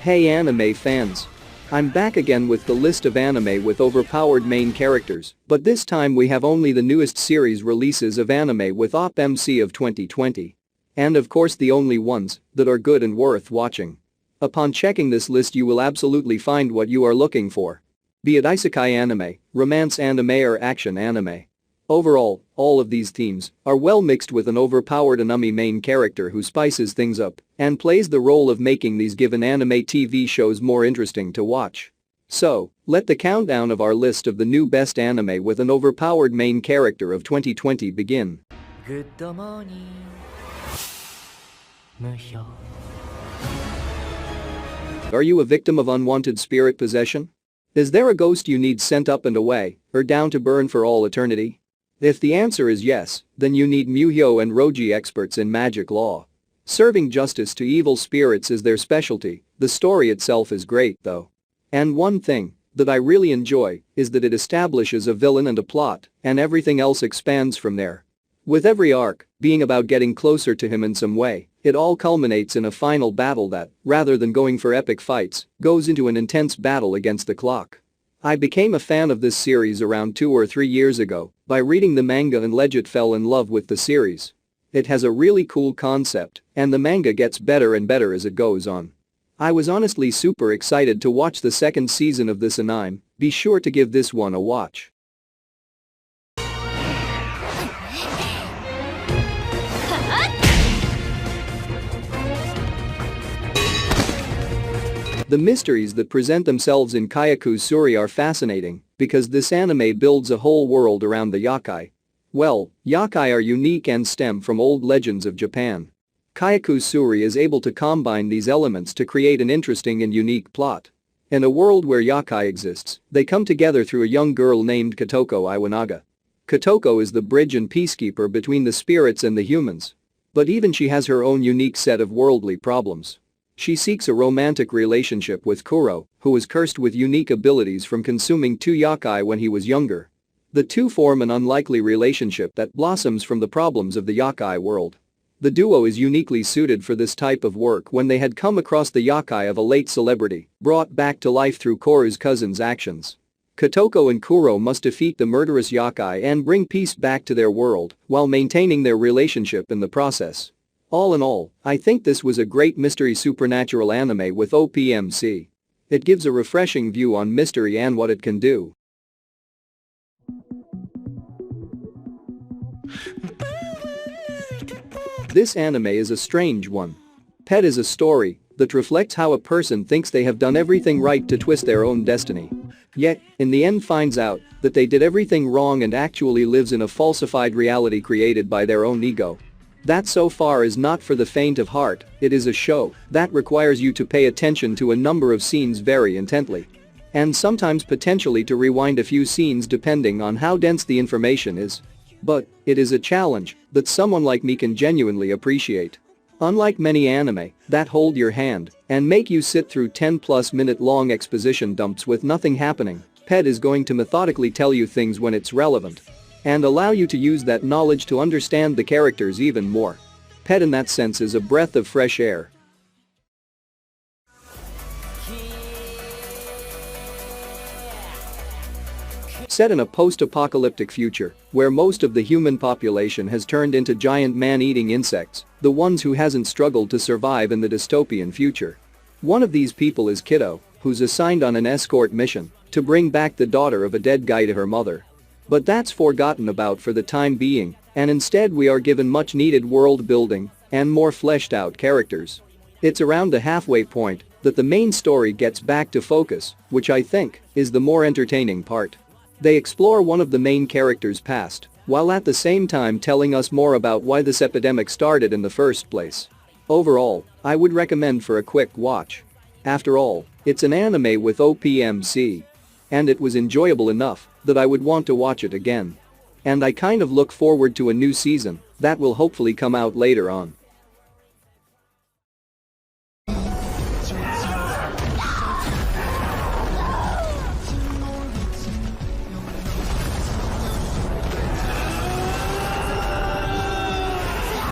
Hey anime fans! I'm back again with the list of anime with overpowered main characters, but this time we have only the newest series releases of anime with OP-MC of 2020. And of course the only ones that are good and worth watching. Upon checking this list you will absolutely find what you are looking for. Be it isekai anime, romance anime or action anime. Overall, all of these themes are well mixed with an overpowered anime main character who spices things up and plays the role of making these given anime TV shows more interesting to watch. So, let the countdown of our list of the new best anime with an overpowered main character of 2020 begin. Good morning. Are you a victim of unwanted spirit possession? Is there a ghost you need sent up and away, or down to burn for all eternity? If the answer is yes, then you need Muhyo and Roji, experts in magic law. Serving justice to evil spirits is their specialty. The story itself is great though. And one thing that I really enjoy is that it establishes a villain and a plot, and everything else expands from there. With every arc being about getting closer to him in some way, it all culminates in a final battle that, rather than going for epic fights, goes into an intense battle against the clock. I became a fan of this series around 2 or 3 years ago by reading the manga and legit fell in love with the series. It has a really cool concept, and the manga gets better and better as it goes on. I was honestly super excited to watch the second season of this anime. Be sure to give this one a watch. The mysteries that present themselves in Kyaku Suri are fascinating because this anime builds a whole world around the yakai. Well, yakai are unique and stem from old legends of Japan. Kyaku Suri is able to combine these elements to create an interesting and unique plot. In a world where yakai exists, they come together through a young girl named Kotoko Iwanaga. Kotoko is the bridge and peacekeeper between the spirits and the humans. But even she has her own unique set of worldly problems. She seeks a romantic relationship with Kuro, who was cursed with unique abilities from consuming 2 yakai when he was younger. The two form an unlikely relationship that blossoms from the problems of the yakai world. The duo is uniquely suited for this type of work when they had come across the yakai of a late celebrity, brought back to life through Kuro's cousin's actions. Kotoko and Kuro must defeat the murderous yakai and bring peace back to their world while maintaining their relationship in the process. All in all, I think this was a great mystery supernatural anime with OP-MC. It gives a refreshing view on mystery and what it can do. This anime is a strange one. Pet is a story that reflects how a person thinks they have done everything right to twist their own destiny. Yet, in the end finds out that they did everything wrong and actually lives in a falsified reality created by their own ego. That so far is not for the faint of heart. It is a show that requires you to pay attention to a number of scenes very intently. And sometimes potentially to rewind a few scenes depending on how dense the information is. But it is a challenge that someone like me can genuinely appreciate. Unlike many anime that hold your hand and make you sit through 10+ minute long exposition dumps with nothing happening, Pet is going to methodically tell you things when it's relevant. And allow you to use that knowledge to understand the characters even more. Pet in that sense is a breath of fresh air. Set in a post-apocalyptic future, where most of the human population has turned into giant man-eating insects, the ones who hasn't struggled to survive in the dystopian future. One of these people is Kiddo, who's assigned on an escort mission to bring back the daughter of a dead guy to her mother. But that's forgotten about for the time being, and instead we are given much needed world building and more fleshed out characters. It's around the halfway point that the main story gets back to focus, which I think is the more entertaining part. They explore one of the main characters' past, while at the same time telling us more about why this epidemic started in the first place. Overall, I would recommend for a quick watch. After all, it's an anime with OP-MC. And it was enjoyable enough that I would want to watch it again. And I kind of look forward to a new season that will hopefully come out later on.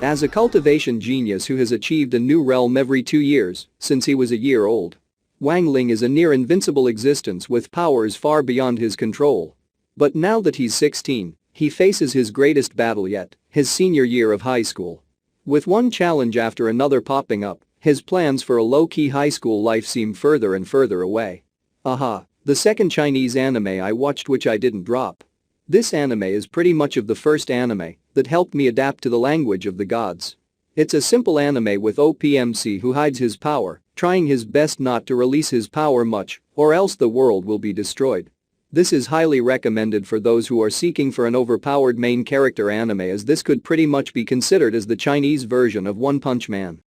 As a cultivation genius who has achieved a new realm every 2 years since he was a year old, Wang Ling is a near-invincible existence with powers far beyond his control. But now that he's 16, he faces his greatest battle yet, his senior year of high school. With one challenge after another popping up, his plans for a low-key high school life seem further and further away. Aha, the second Chinese anime I watched which I didn't drop. This anime is pretty much of the first anime that helped me adapt to the language of the gods. It's a simple anime with OPMC who hides his power, trying his best not to release his power much, or else the world will be destroyed. This is highly recommended for those who are seeking for an overpowered main character anime, as this could pretty much be considered as the Chinese version of One Punch Man.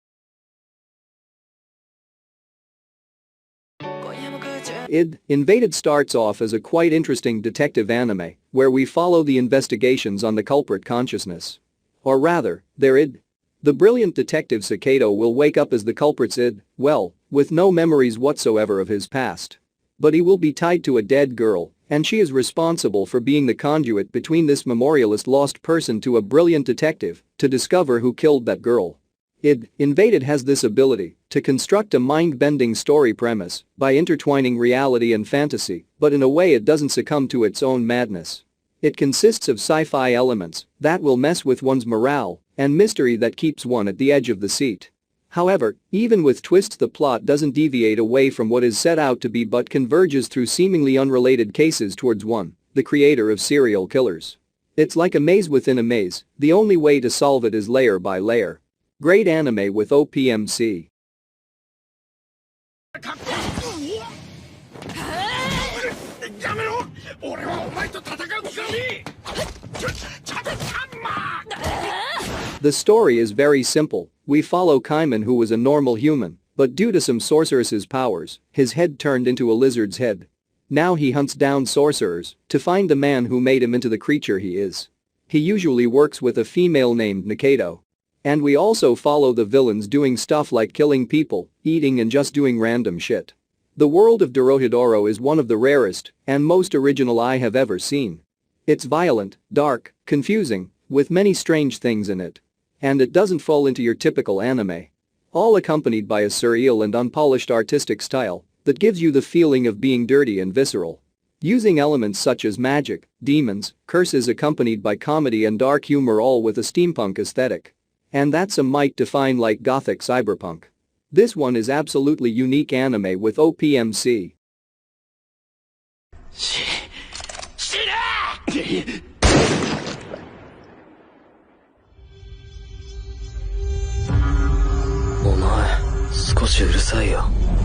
Invaded starts off as a quite interesting detective anime where we follow the investigations on the culprit consciousness. Or rather, their id. The brilliant detective Sakato will wake up as the culprit's id, well, with no memories whatsoever of his past. But he will be tied to a dead girl, and she is responsible for being the conduit between this memorialist lost person to a brilliant detective to discover who killed that girl. Invaded has this ability to construct a mind-bending story premise by intertwining reality and fantasy, but in a way it doesn't succumb to its own madness. It consists of sci-fi elements that will mess with one's morale and mystery that keeps one at the edge of the seat. However, even with twists, the plot doesn't deviate away from what is set out to be but converges through seemingly unrelated cases towards one, the creator of serial killers. It's like a maze within a maze, the only way to solve it is layer by layer. Great anime with OPMC. The story is very simple. We follow Kaiman, who was a normal human, but due to some sorceress's powers, his head turned into a lizard's head. Now he hunts down sorcerers to find the man who made him into the creature he is. He usually works with a female named Nakato. And we also follow the villains doing stuff like killing people, eating and just doing random shit. The world of Dorohedoro is one of the rarest and most original I have ever seen. It's violent, dark, confusing, with many strange things in it. And it doesn't fall into your typical anime. All accompanied by a surreal and unpolished artistic style that gives you the feeling of being dirty and visceral. Using elements such as magic, demons, curses accompanied by comedy and dark humor, all with a steampunk aesthetic. And that's a might define like gothic cyberpunk. This one is absolutely unique anime with OPMC.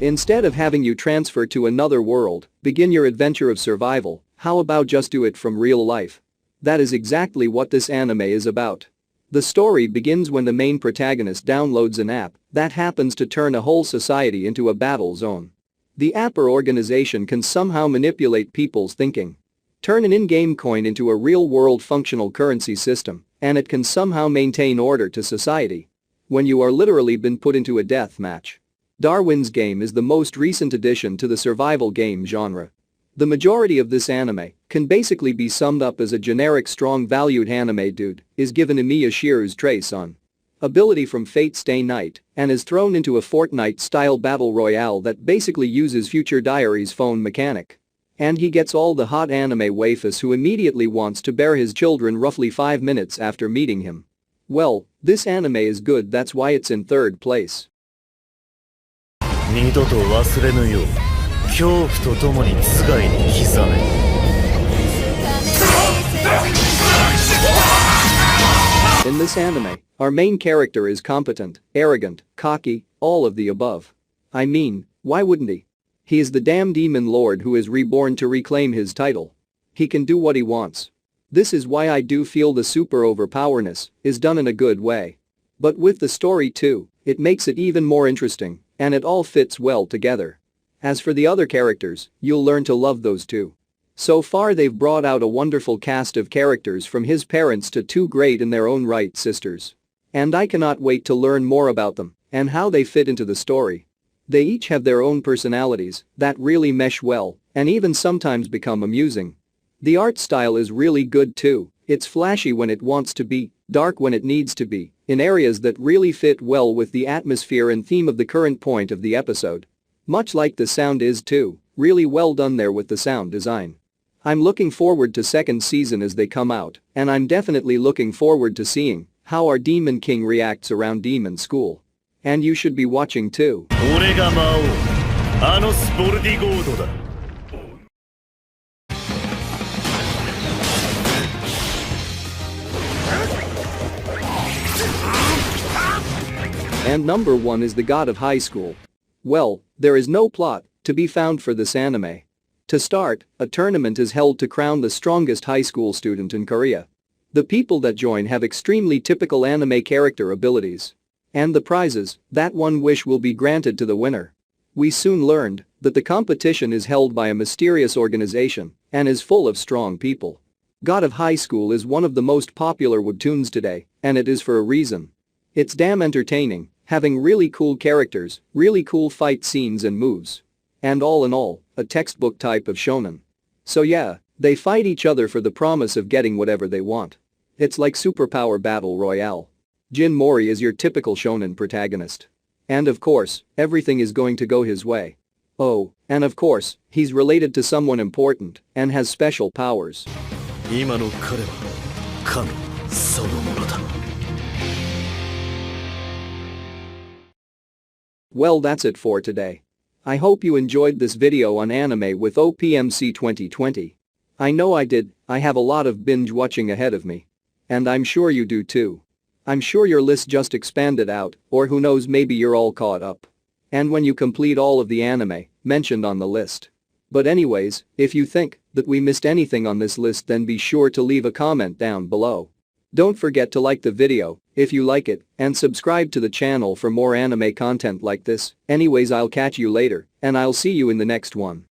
Instead of having you transfer to another world, begin your adventure of survival, how about just do it from real life? That is exactly what this anime is about. The story begins when the main protagonist downloads an app that happens to turn a whole society into a battle zone. The app or organization can somehow manipulate people's thinking. Turn an in-game coin into a real-world functional currency system, and it can somehow maintain order to society. When you are literally been put into a death match. Darwin's Game is the most recent addition to the survival game genre. The majority of this anime can basically be summed up as a generic strong-valued anime dude is given Emiya Shiru's trace on ability from Fate Stay Night and is thrown into a Fortnite-style battle royale that basically uses Future Diaries phone mechanic. And he gets all the hot anime waifus who immediately wants to bear his children roughly 5 minutes after meeting him. Well, this anime is good, that's why it's in third place. 二度と忘れぬよう恐怖とともに頭蓋に刻め In this anime, our main character is competent, arrogant, cocky, all of the above. I mean, why wouldn't he? He is the damn demon lord who is reborn to reclaim his title. He can do what he wants. This is why I do feel the super overpowerness is done in a good way. But with the story too, it makes it even more interesting, and it all fits well together. As for the other characters, you'll learn to love those too. So far they've brought out a wonderful cast of characters from his parents to two great in their own right sisters. And I cannot wait to learn more about them and how they fit into the story. They each have their own personalities that really mesh well and even sometimes become amusing. The art style is really good too. It's flashy when it wants to be, dark when it needs to be, in areas that really fit well with the atmosphere and theme of the current point of the episode. Much like the sound is too, really well done there with the sound design. I'm looking forward to second season as they come out, and I'm definitely looking forward to seeing how our Demon King reacts around Demon School. And you should be watching too. 俺が魔王あのスポルディゴードだ And number 1 is the god of high school. Well, there is no plot to be found for this anime. To start, a tournament is held to crown the strongest high school student in Korea. The people that join have extremely typical anime character abilities. And the prizes, that one wish will be granted to the winner. We soon learned that the competition is held by a mysterious organization and is full of strong people. God of High School is one of the most popular webtoons today, and it is for a reason. It's damn entertaining, having really cool characters, really cool fight scenes and moves. And all in all, a textbook type of shonen. So yeah, they fight each other for the promise of getting whatever they want. It's like superpower battle royale. Jin Mori is your typical shonen protagonist. And of course, everything is going to go his way. Oh, and of course, he's related to someone important and has special powers. 今の彼は神そのものだ Well, that's it for today. I hope you enjoyed this video on anime with OPMC 2020. I know I did, I have a lot of binge watching ahead of me. And I'm sure you do too. I'm sure your list just expanded out, or who knows, maybe you're all caught up. And when you complete all of the anime mentioned on the list. But anyways, if you think that we missed anything on this list, then be sure to leave a comment down below. Don't forget to like the video if you like it and subscribe to the channel for more anime content like this. Anyways, I'll catch you later and I'll see you in the next one.